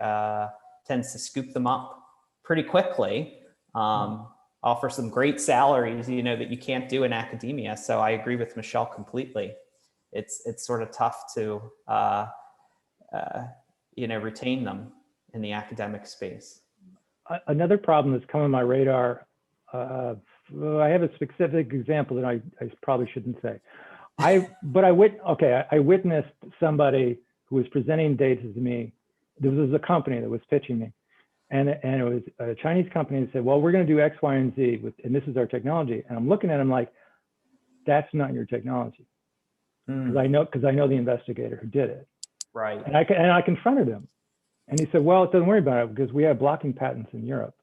tends to scoop them up pretty quickly, offer some great salaries, that you can't do in academia. So I agree with Michelle completely. It's sort of tough to, retain them in the academic space. Another problem that's come on my radar, I have a specific example that I probably shouldn't say. I witnessed somebody who was presenting data to me. This was a company that was pitching me. And it was a Chinese company that said, well, we're going to do X, Y, and Z, and this is our technology. And I'm looking at him like, that's not your technology. Because I know the investigator who did it. Right. And I confronted him. And he said, well, don't worry about it because we have blocking patents in Europe.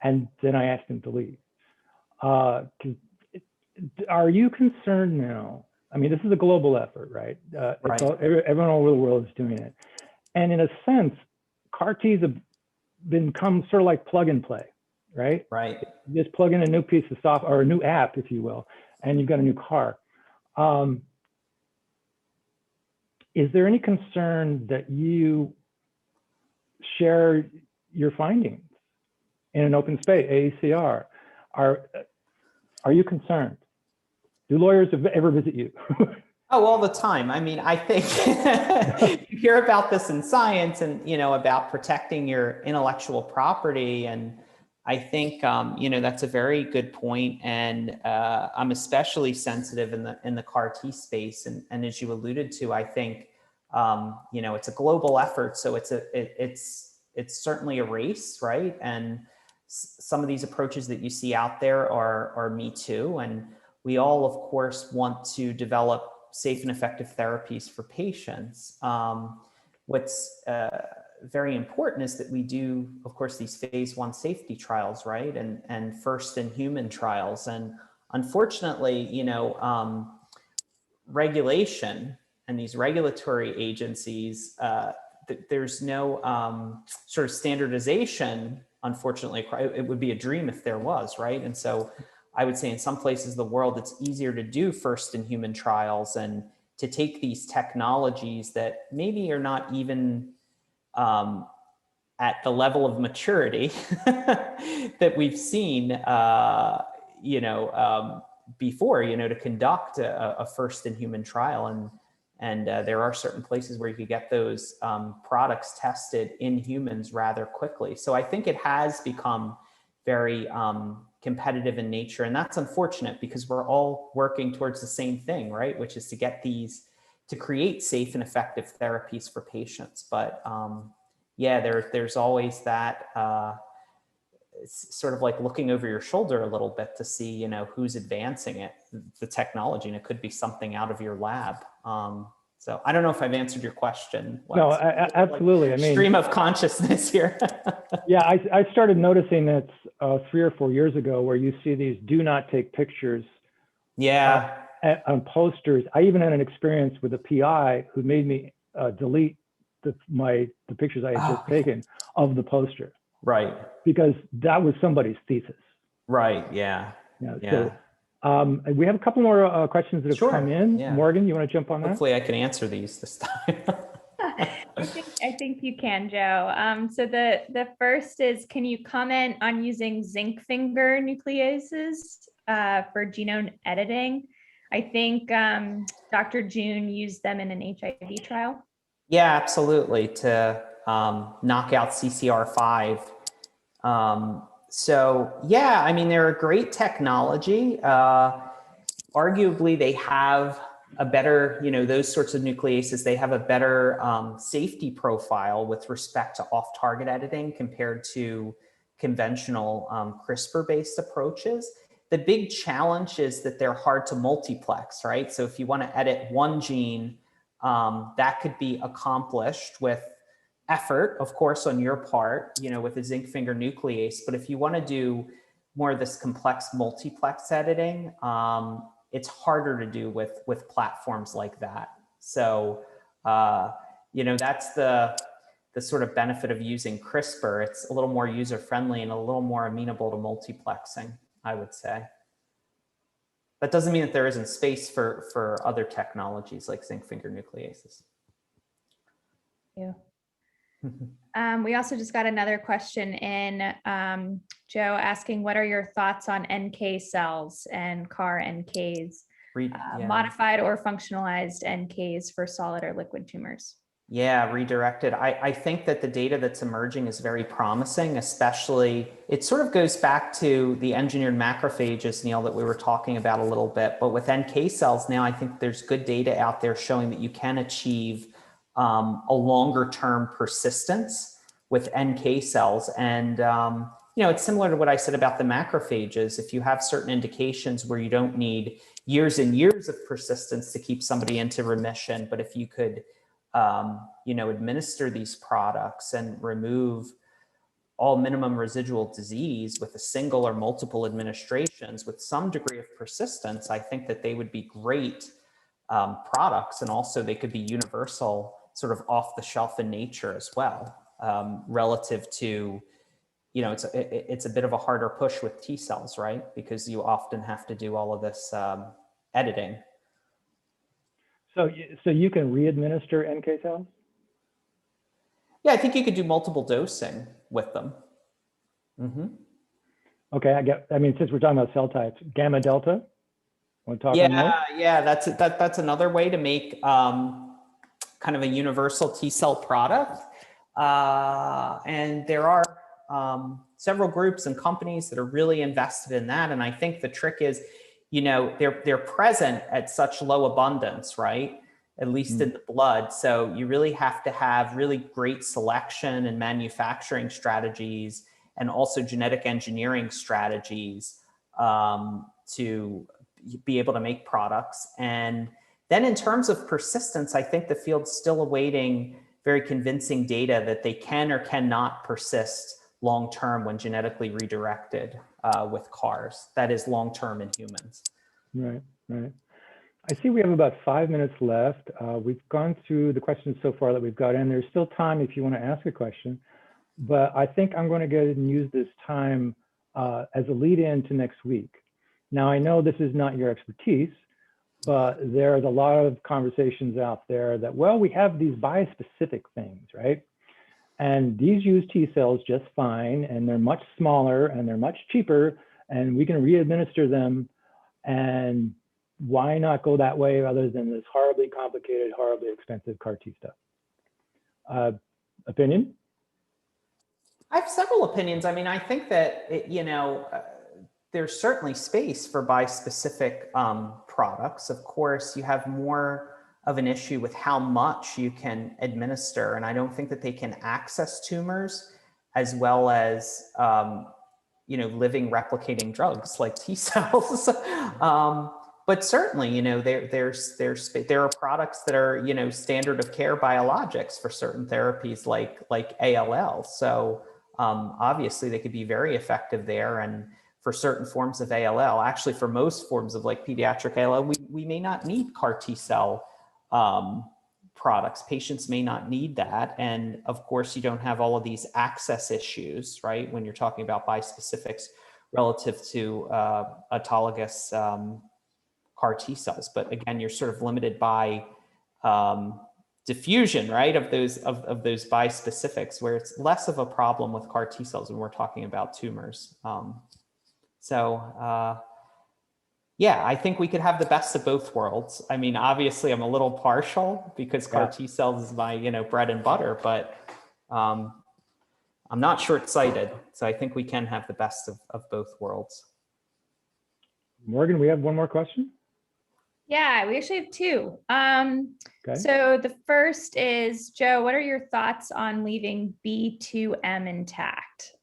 And then I asked him to leave. Are you concerned now? I mean, this is a global effort, right? Right. Everyone all over the world is doing it. And in a sense, CAR Ts have become sort of like plug and play, right? Right. You just plug in a new piece of software or a new app, if you will, and you've got a new CAR. Is there any concern that you share your findings in an open space, AACR? Are you concerned? Do lawyers ever visit you? Oh, all the time. I mean, I think you hear about this in science and, about protecting your intellectual property. And I think, that's a very good point. And I'm especially sensitive in the CAR T space. And as you alluded to, I think, it's a global effort. So it's certainly a race, right? And some of these approaches that you see out there are me too. And we all, of course, want to develop safe and effective therapies for patients. What's very important is that we do, of course, these phase 1 safety trials, right? And first in human trials. And unfortunately, regulation and these regulatory agencies, there's no sort of standardization, unfortunately. It would be a dream if there was, right? And so I would say in some places of the world, it's easier to do first in human trials and to take these technologies that maybe are not even at the level of maturity that we've seen, before, to conduct a first in human trial. And there are certain places where you could get those products tested in humans rather quickly. So I think it has become very competitive in nature. And that's unfortunate because we're all working towards the same thing, right? Which is to get these, to create safe and effective therapies for patients. But yeah, there's always that it's sort of like looking over your shoulder a little bit to see, who's advancing it, the technology, and it could be something out of your lab. So I don't know if I've answered your question. No, absolutely. Like stream of consciousness here. Yeah, I started noticing that 3 or 4 years ago, where you see these "do not take pictures." Yeah. On posters. I even had an experience with a PI who made me delete the pictures I had just taken of the poster. Right. Because that was somebody's thesis. Right. Yeah. So we have a couple more questions that have come in. Yeah. Morgan, you want to jump on that? Hopefully I can answer these this time. I think you can, Joe. So the first is, can you comment on using zinc finger nucleases for genome editing? I think Dr. June used them in an HIV trial. Yeah, absolutely, to knock out CCR5. So yeah, I mean, they're a great technology. Arguably, they have a better, those sorts of nucleases, they have a better safety profile with respect to off-target editing compared to conventional CRISPR-based approaches. The big challenge is that they're hard to multiplex, right? So if you want to edit one gene, that could be accomplished with effort, of course, on your part, with a zinc finger nuclease. But if you want to do more of this complex multiplex editing, it's harder to do with platforms like that. So, that's the sort of benefit of using CRISPR. It's a little more user-friendly and a little more amenable to multiplexing, I would say. That doesn't mean that there isn't space for other technologies like zinc finger nucleases. Yeah. We also just got another question in, Joe asking, what are your thoughts on NK cells and CAR NKs, modified or functionalized NKs for solid or liquid tumors? Yeah, redirected. I think that the data that's emerging is very promising, especially, it sort of goes back to the engineered macrophages, Neil, that we were talking about a little bit. But with NK cells now, I think there's good data out there showing that you can achieve a longer term persistence with NK cells. And, it's similar to what I said about the macrophages. If you have certain indications where you don't need years and years of persistence to keep somebody into remission, but if you could administer these products and remove all minimum residual disease with a single or multiple administrations with some degree of persistence, I think that they would be great products. And also they could be universal, sort of off the shelf in nature as well, relative to, it's a bit of a harder push with T cells, right? Because you often have to do all of this editing. So you can re-administer NK cells? Yeah, I think you could do multiple dosing with them. Mm-hmm. Okay, since we're talking about cell types, gamma delta. Want to talk on those? Yeah, that's another way to make kind of a universal T cell product. And there are several groups and companies that are really invested in that. And I think the trick is, they're present at such low abundance, right? At least in the blood. So you really have to have really great selection and manufacturing strategies, and also genetic engineering strategies to be able to make products. And then in terms of persistence, I think the field's still awaiting very convincing data that they can or cannot persist long-term when genetically redirected with CARs. That is long-term in humans. Right. I see we have about 5 minutes left. We've gone through the questions so far that we've got in. There's still time if you want to ask a question, but I think I'm going to go ahead and use this time as a lead in to next week. Now, I know this is not your expertise, but there's a lot of conversations out there that, well, we have these bispecific things, right? And these use T cells just fine, and they're much smaller and they're much cheaper, and we can re-administer them. And why not go that way rather than this horribly complicated, horribly expensive CAR T stuff? Opinion? I have several opinions. I mean, I think that, there's certainly space for bispecific products. Of course, you have more of an issue with how much you can administer. And I don't think that they can access tumors as well as, living replicating drugs like T cells. But certainly, there are products that are, standard of care biologics for certain therapies like ALL. So obviously they could be very effective there. And for certain forms of ALL, actually for most forms of like pediatric ALL, we may not need CAR T cell products. Patients may not need that. And of course, you don't have all of these access issues, right? When you're talking about bispecifics relative to autologous CAR T cells. But again, you're sort of limited by diffusion, right, of those bispecifics, where it's less of a problem with CAR T cells when we're talking about tumors. Yeah, I think we could have the best of both worlds. I mean, obviously, I'm a little partial because CAR T cells is my bread and butter, but I'm not short-sighted. So I think we can have the best of both worlds. Morgan, we have one more question. Yeah, we actually have two. Okay. So the first is, Joe, what are your thoughts on leaving B2M intact,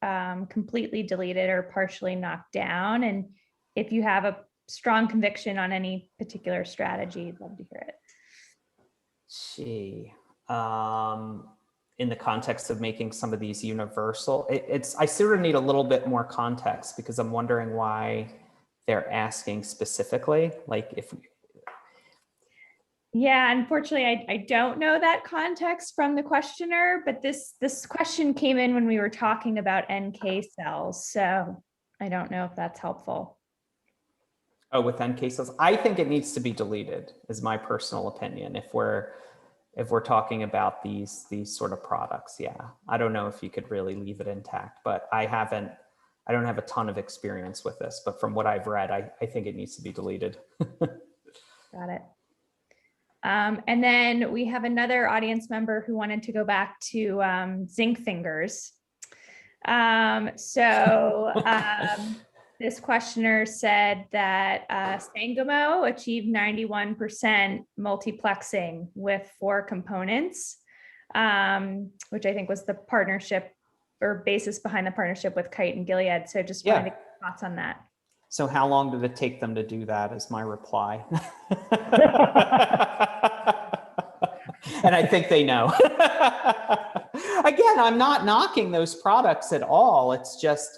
completely deleted or partially knocked down? And if you have a strong conviction on any particular strategy, I'd love to hear it. Gee, in the context of making some of these universal, I sort of need a little bit more context because I'm wondering why they're asking specifically, like if. Yeah, unfortunately, I don't know that context from the questioner, but this question came in when we were talking about NK cells. So I don't know if that's helpful. Oh, with NK cells, I think it needs to be deleted, is my personal opinion. If we're talking about these sort of products, yeah, I don't know if you could really leave it intact, but I don't have a ton of experience with this, but from what I've read, I think it needs to be deleted. Got it. And then we have another audience member who wanted to go back to zinc fingers. This questioner said that Sangamo achieved 91% multiplexing with 4 components, which I think was the partnership or basis behind the partnership with Kite and Gilead. So just wanted to get your thoughts on that. So how long did it take them to do that is my reply. And I think they know. Again, I'm not knocking those products at all. It's just,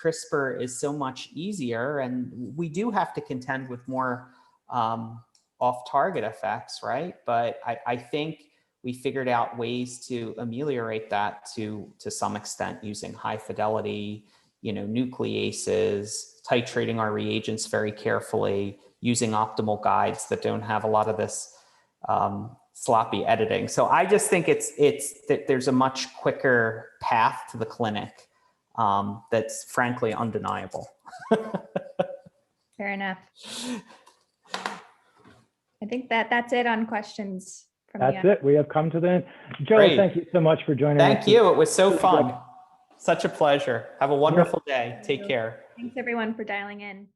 CRISPR is so much easier, and we do have to contend with more off-target effects, right? But I think we figured out ways to ameliorate that to some extent using high fidelity, nucleases, titrating our reagents very carefully, using optimal guides that don't have a lot of this sloppy editing. So I just think that there's a much quicker path to the clinic that's frankly undeniable. Fair enough. I think that's it on questions. That's it. We have come to the end. Joe, Great. Thank you so much for joining us. Thank you. It was so fun. Such a pleasure. Have a wonderful day. Take care. Thanks everyone for dialing in.